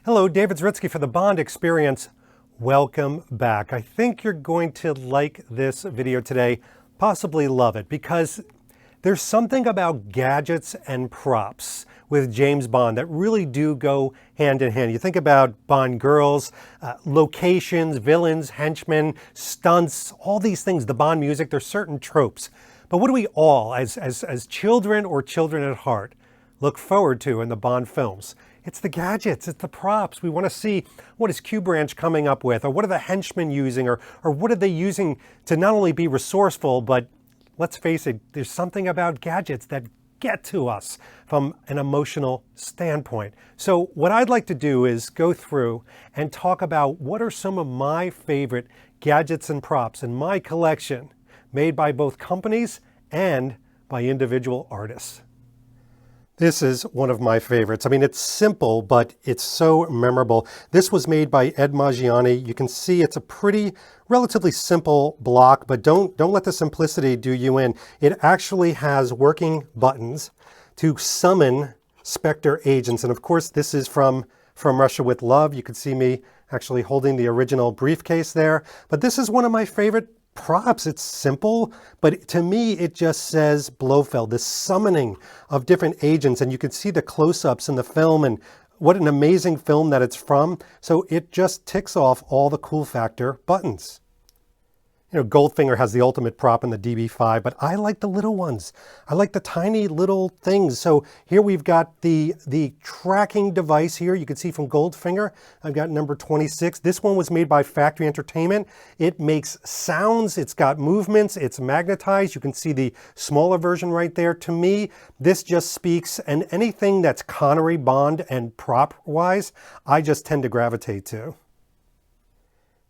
Hello, David Zritsky for the Bond Experience. Welcome back. I think you're going to like this video today, possibly love it, because there's something about gadgets and props with James Bond that really do go hand in hand. You think about Bond girls, locations, villains, henchmen, stunts, all these things, the Bond music, there's certain tropes. But what do we all, as children or children at heart, look forward to in the Bond films? It's the gadgets, it's the props. We want to see what is Q Branch coming up with, or what are the henchmen using, or what are they using to not only be resourceful, but let's face it, there's something about gadgets that get to us from an emotional standpoint. So what I'd like to do is go through and talk about what are some of my favorite gadgets and props in my collection, made by both companies and by individual artists. This is one of my favorites. I mean, it's simple, but it's so memorable. This was made by Ed Maggiani. You can see it's a pretty, relatively simple block, but don't let the simplicity do you in. It actually has working buttons to summon Spectre agents. And of course, this is from Russia with Love. You can see me actually holding the original briefcase there. But this is one of my favorite props. It's simple, but to me, it just says Blofeld, this summoning of different agents. And you can see the close-ups in the film and what an amazing film that it's from. So it just ticks off all the cool factor buttons. You know, Goldfinger has the ultimate prop in the DB5, but I like the little ones. I like the tiny little things. So here we've got the tracking device here. You can see from Goldfinger, I've got number 26. This one was made by Factory Entertainment. It makes sounds, it's got movements, it's magnetized. You can see the smaller version right there. To me, this just speaks, and anything that's Connery, Bond, and prop-wise, I just tend to gravitate to.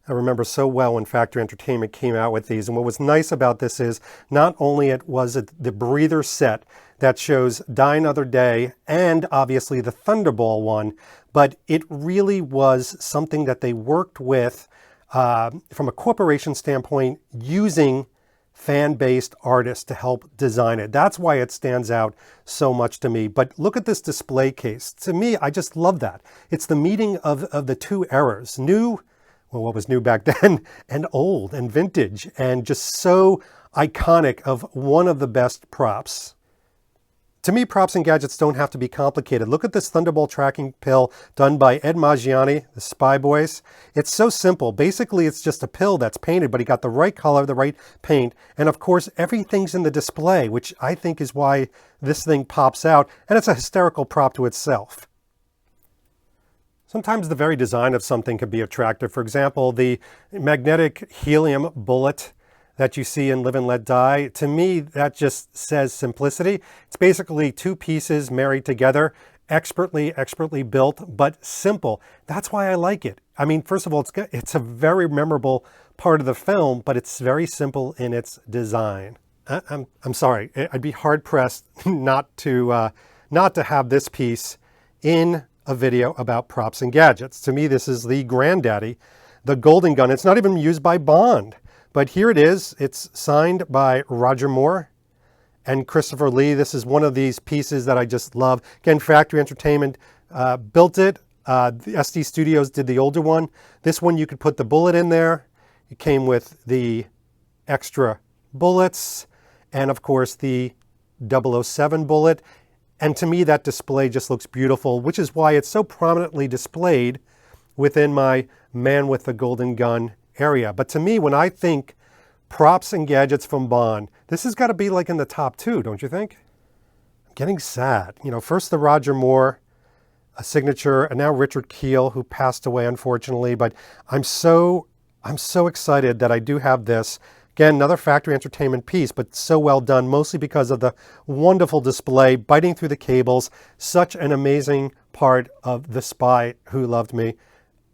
I remember so well when Factory Entertainment came out with these. And what was nice about this is not only was it the breather set that shows Die Another Day and obviously the Thunderball one, but it really was something that they worked with from a corporation standpoint using fan-based artists to help design it. That's why it stands out so much to me. But look at this display case. To me, I just love that. It's the meeting of the two eras. Well, what was new back then, and old and vintage, and just so iconic of one of the best props. To me, props and gadgets don't have to be complicated. Look at this Thunderball tracking pill done by Ed Maggiani, the Spy Boys. It's so simple. Basically, it's just a pill that's painted, but he got the right color, the right paint, and of course, everything's in the display, which I think is why this thing pops out, and it's a hysterical prop to itself. Sometimes the very design of something can be attractive. For example, the magnetic helium bullet that you see in Live and Let Die, to me, that just says simplicity. It's basically two pieces married together, expertly built, but simple. That's why I like it. I mean, first of all, it's a very memorable part of the film, but it's very simple in its design. I'm sorry, I'd be hard-pressed not to have this piece in a video about props and gadgets. To me, this is the granddaddy, the Golden Gun. It's not even used by Bond, but here it is. It's signed by Roger Moore and Christopher Lee. This is one of these pieces that I just love. Again, Factory Entertainment built it. The SD Studios did the older one. This one, you could put the bullet in there. It came with the extra bullets and, of course, the 007 bullet. And to me, that display just looks beautiful, which is why it's so prominently displayed within my Man with the Golden Gun area. But to me, when I think props and gadgets from Bond, this has got to be like in the top two, don't you think? I'm getting sad. You know, first the Roger Moore, a signature, and now Richard Kiel, who passed away, unfortunately. But I'm so excited that I do have this. Again, another Factory Entertainment piece, but so well done, mostly because of the wonderful display, biting through the cables, such an amazing part of The Spy Who Loved Me.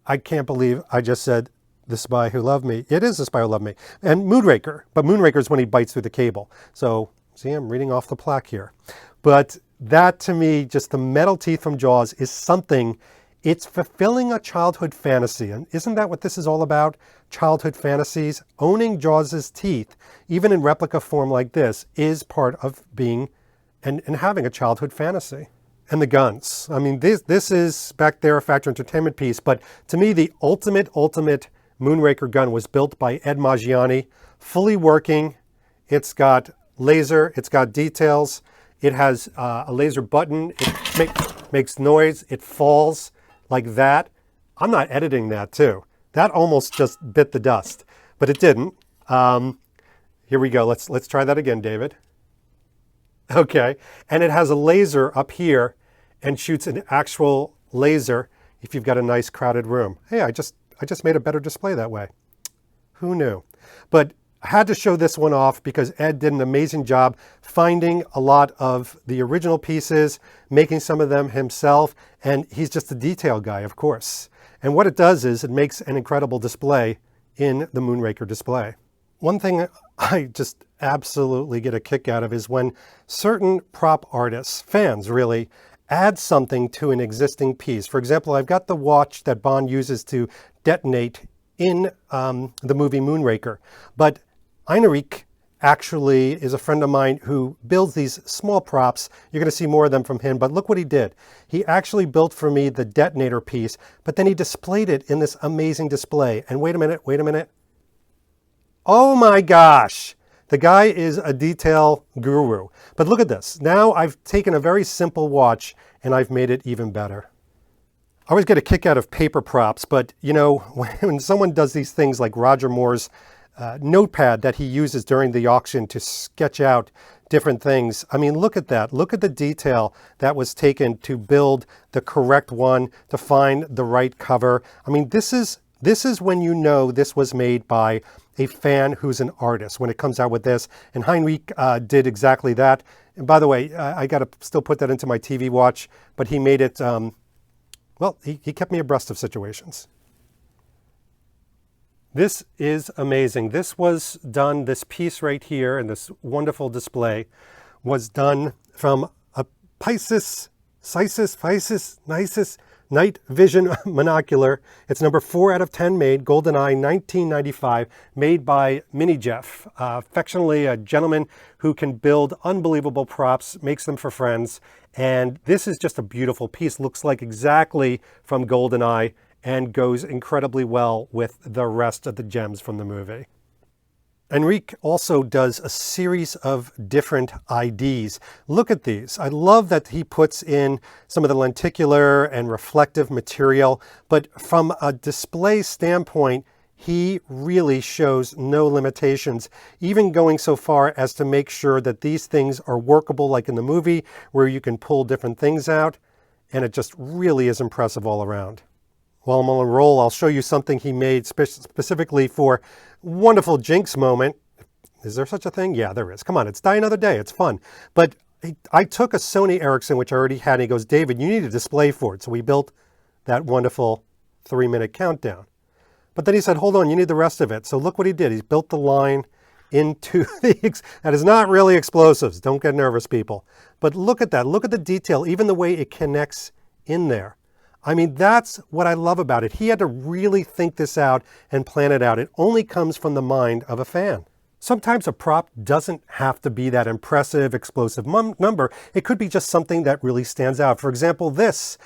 I can't believe I just said The Spy Who Loved Me. It is The Spy Who Loved Me. And Moonraker, but Moonraker is when he bites through the cable. So, see, I'm reading off the plaque here. But that, to me, just the metal teeth from Jaws is something. It's fulfilling a childhood fantasy. And isn't that what this is all about? Childhood fantasies. Owning Jaws' teeth, even in replica form like this, is part of being and having a childhood fantasy. And the guns. I mean, this is back there a Factor Entertainment piece, but to me, the ultimate Moonraker gun was built by Ed Maggiani, fully working. It's got laser, it's got details, it has a laser button, it makes noise, it falls like that. I'm not editing that too. That almost just bit the dust, but it didn't. Here we go. Let's try that again, David. Okay, and it has a laser up here and shoots an actual laser if you've got a nice crowded room. Hey, I just made a better display that way. Who knew? But I had to show this one off because Ed did an amazing job finding a lot of the original pieces, making some of them himself, and he's just a detail guy, of course. And what it does is it makes an incredible display in the Moonraker display. One thing I just absolutely get a kick out of is when certain prop artists, fans really, add something to an existing piece. For example, I've got the watch that Bond uses to detonate in the movie Moonraker. But Heinrich actually is a friend of mine who builds these small props. You're going to see more of them from him, but look what he did. He actually built for me the detonator piece, but then he displayed it in this amazing display. And wait a minute. Oh my gosh, the guy is a detail guru. But look at this. Now I've taken a very simple watch and I've made it even better. I always get a kick out of paper props, but you know, when someone does these things like Roger Moore's notepad that he uses during the auction to sketch out different things. I mean, look at that. Look at the detail that was taken to build the correct one, to find the right cover. I mean, this is when you know this was made by a fan who's an artist when it comes out with this. And Heinrich did exactly that. And by the way, I got to still put that into my TV watch, but he made it, well, he kept me abreast of situations. This is amazing. This was done, this piece right here and this wonderful display was done from a Pisces night vision monocular. It's number 4 out of 10 made, Goldeneye 1995, made by Mini Jeff, affectionately a gentleman who can build unbelievable props, makes them for friends. And this is just a beautiful piece, looks like exactly from Goldeneye and goes incredibly well with the rest of the gems from the movie. Enrique also does a series of different IDs. Look at these. I love that he puts in some of the lenticular and reflective material, but from a display standpoint, he really shows no limitations, even going so far as to make sure that these things are workable like in the movie, where you can pull different things out, and it just really is impressive all around. While I'm on a roll, I'll show you something he made specifically for wonderful Jinx moment. Is there such a thing? Yeah, there is. Come on, it's Die Another Day. It's fun. But I took a Sony Ericsson, which I already had, and he goes, David, you need a display for it. So we built that wonderful 3-minute countdown. But then he said, hold on, you need the rest of it. So look what he did. He built the line into the, that is not really explosives. Don't get nervous, people. But look at that. Look at the detail, even the way it connects in there. I mean, that's what I love about it. He had to really think this out and plan it out. It only comes from the mind of a fan. Sometimes a prop doesn't have to be that impressive, explosive number. It could be just something that really stands out. For example, this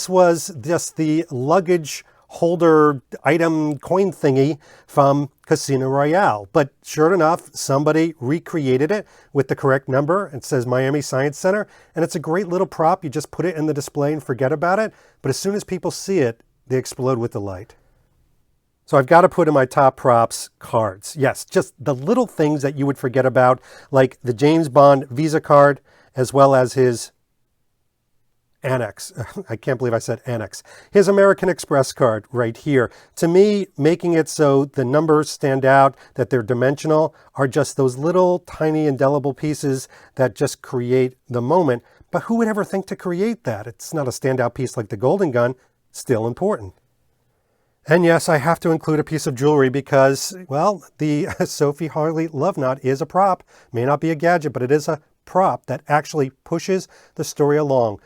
was just the luggage holder item coin thingy from Casino Royale. But sure enough, somebody recreated it with the correct number. It says Miami Science Center, and it's a great little prop. You just put it in the display and forget about it. But as soon as people see it, they explode with delight. So I've got to put in my top props cards. Yes, just the little things that you would forget about, like the James Bond Visa card, as well as his Annex. I can't believe I said Annex. His American Express card right here. To me, making it so the numbers stand out, that they're dimensional, are just those little tiny indelible pieces that just create the moment. But who would ever think to create that? It's not a standout piece like the Golden Gun, still important. And yes, I have to include a piece of jewelry because, well, the Sophie Harley love knot is a prop. May not be a gadget, but it is a prop that actually pushes the story along.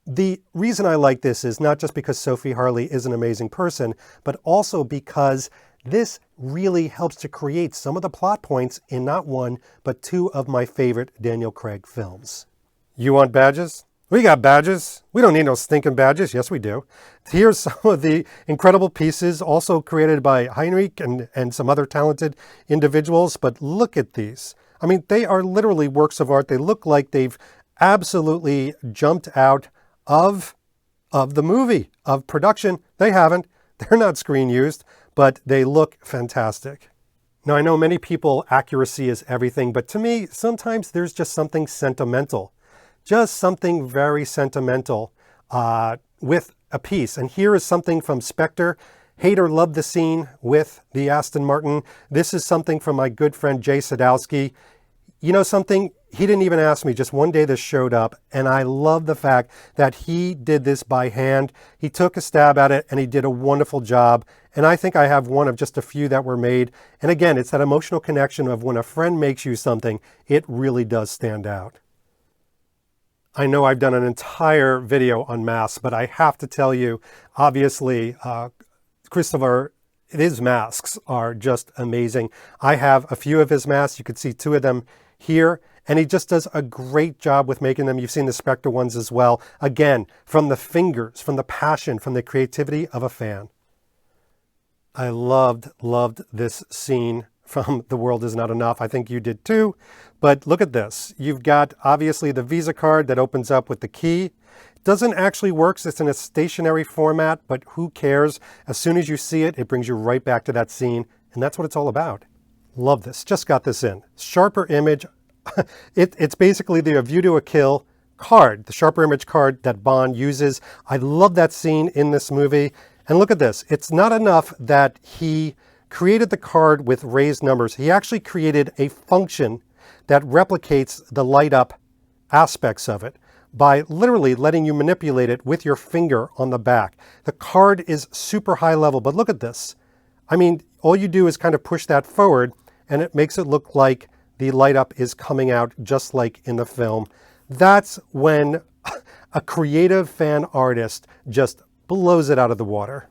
The reason I like this is not just because Sophie Harley is an amazing person, but also because this really helps to create some of the plot points in not one, but 2 of my favorite Daniel Craig films. You want badges? We got badges. We don't need no stinking badges. Yes, we do. Here's some of the incredible pieces also created by Heinrich and some other talented individuals. But look at these. I mean, they are literally works of art. They look like they've absolutely jumped out of the movie, of production. They haven't. They're not screen used, but they look fantastic. Now, I know many people, accuracy is everything, but to me, sometimes there's just something sentimental. Just something very sentimental with a piece. And here is something from Spectre. Hate or love the scene with the Aston Martin. This is something from my good friend Jay Sadowski. You know something? He didn't even ask me. Just one day this showed up, and I love the fact that he did this by hand. He took a stab at it, and he did a wonderful job. And I think I have one of just a few that were made. And again, it's that emotional connection of when a friend makes you something, it really does stand out. I know I've done an entire video on masks, but I have to tell you, obviously, Christopher, his masks are just amazing. I have a few of his masks. You can see two of them here, and he just does a great job with making them. You've seen the Spectre ones as well. Again, from the fingers, from the passion, from the creativity of a fan. I loved this scene from The World Is Not Enough. I think you did too. But look at this. You've got obviously the Visa card that opens up with the key. It doesn't actually work. It's in a stationary format, but who cares? As soon as you see it, it brings you right back to that scene. And that's what it's all about. Love this. Just got this in. Sharper image. It's basically the A View to a Kill card, the sharper image card that Bond uses. I love that scene in this movie. And look at this. It's not enough that he created the card with raised numbers. He actually created a function that replicates the light up aspects of it by literally letting you manipulate it with your finger on the back. The card is super high level, but look at this. I mean, all you do is kind of push that forward and it makes it look like the light up is coming out just like in the film. That's when a creative fan artist just blows it out of the water.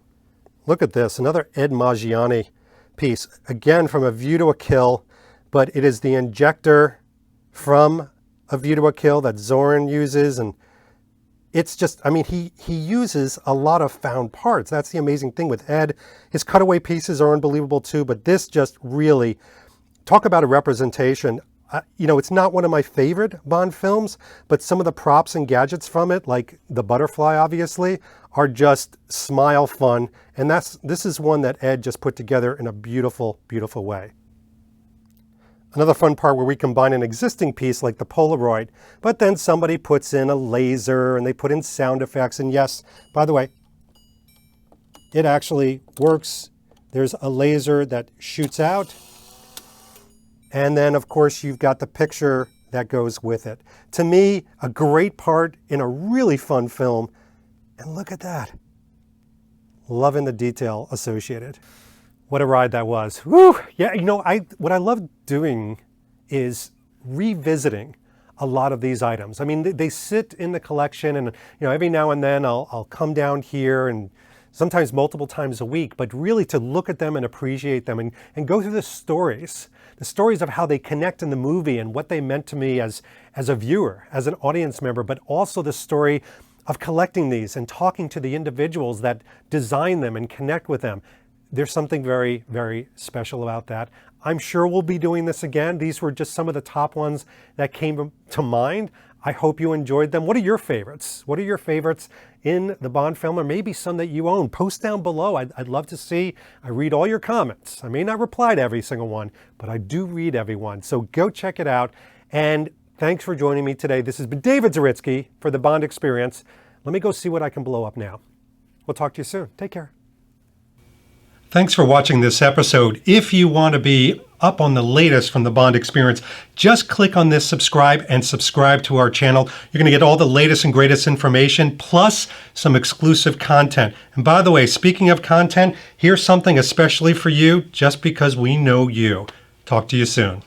Look at this, another Ed Maggiani piece, again from A View to a Kill, but it is the injector from A View to a Kill that Zorin uses, and it's just, I mean, he uses a lot of found parts. That's the amazing thing with Ed. His cutaway pieces are unbelievable too, but this just really, talk about a representation. You know, it's not one of my favorite Bond films, but some of the props and gadgets from it, like the butterfly, obviously, are just smile fun. And this is one that Ed just put together in a beautiful, beautiful way. Another fun part where we combine an existing piece like the Polaroid, but then somebody puts in a laser and they put in sound effects. And yes, by the way, it actually works. There's a laser that shoots out. And then, of course, you've got the picture that goes with it. To me, a great part in a really fun film. And look at that. Loving the detail associated. What a ride that was. Woo! Yeah, you know, what I love doing is revisiting a lot of these items. I mean, they sit in the collection, and you know, every now and then I'll come down here, and sometimes multiple times a week, but really to look at them and appreciate them and go through the stories of how they connect in the movie and what they meant to me as a viewer, as an audience member, but also the story of collecting these and talking to the individuals that design them and connect with them. There's something very, very special about that. I'm sure we'll be doing this again. These were just some of the top ones that came to mind. I hope you enjoyed them. What are your favorites? What are your favorites in the Bond film, or maybe some that you own? Post down below. I'd love to see. I read all your comments. I may not reply to every single one, but I do read every one. So go check it out. And thanks for joining me today. This has been David Zaritsky for the Bond Experience. Let me go see what I can blow up now. We'll talk to you soon. Take care. Thanks for watching this episode. If you want to be up on the latest from the Bond Experience, just click on this subscribe and subscribe to our channel. You're going to get all the latest and greatest information, plus some exclusive content. And by the way, speaking of content, here's something especially for you, just because we know you. Talk to you soon.